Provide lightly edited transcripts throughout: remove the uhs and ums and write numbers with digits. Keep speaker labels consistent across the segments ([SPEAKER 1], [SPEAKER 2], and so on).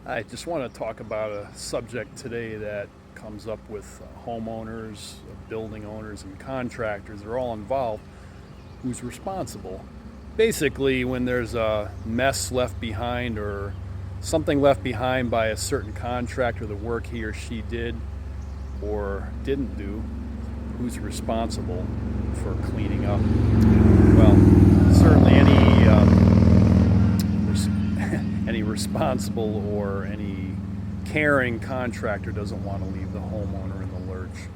[SPEAKER 1] I just want to talk about a subject today that comes up with homeowners, building owners, and contractors. They're all involved. Who's responsible? Basically, when there's a mess left behind or something left behind by a certain contractor, the work he or she did or didn't do, who's responsible for cleaning up? Well, certainly any responsible or any caring contractor doesn't want to leave the homeowner in the lurch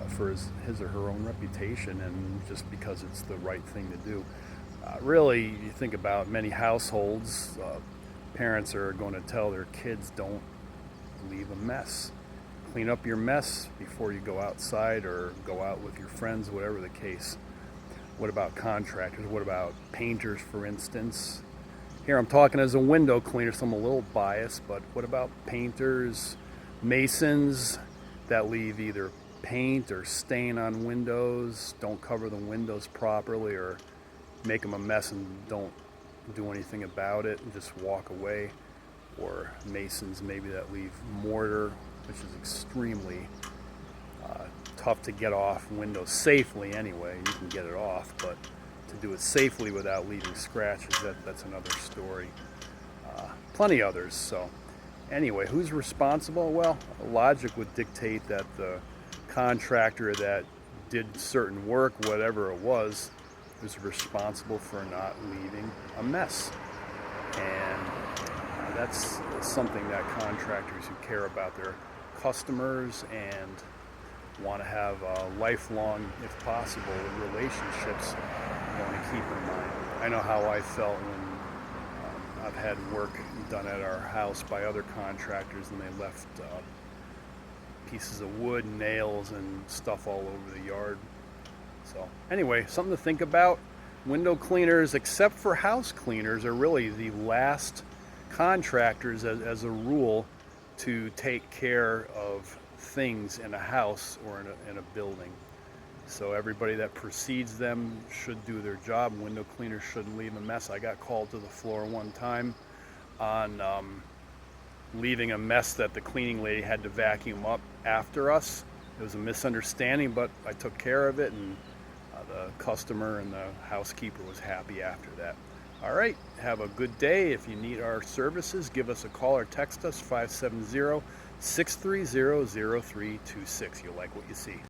[SPEAKER 1] for his or her own reputation, and just because it's the right thing to do. Really, you think about many households, parents are going to tell their kids, don't leave a mess. Clean up your mess before you go outside or go out with your friends, whatever the case. What about contractors? What about painters, for instance? Here I'm talking as a window cleaner, so I'm a little biased, but what about painters, masons that leave either paint or stain on windows, don't cover the windows properly, or make them a mess and don't do anything about it and just walk away? Or masons maybe that leave mortar, which is extremely tough to get off windows safely anyway. You can get it off, but to do it safely without leaving scratches, that's another story. Plenty others. So anyway, who's responsible? Well, logic would dictate that the contractor that did certain work, whatever it was responsible for not leaving a mess. And that's something that contractors who care about their customers and want to have lifelong, if possible, relationships want to keep in mind. I know how I felt when I've had work done at our house by other contractors and they left pieces of wood, nails, and stuff all over the yard. So anyway, something to think about. Window cleaners, except for house cleaners, are really the last contractors as a rule to take care of things in a house or in a building. So everybody that precedes them should do their job. Window cleaners shouldn't leave a mess. I got called to the floor one time on leaving a mess that the cleaning lady had to vacuum up after us. It was a misunderstanding, but I took care of it, and the customer and the housekeeper was happy after that. All right, have a good day. If you need our services, give us a call or text us 570-630-0326. You'll like what you see.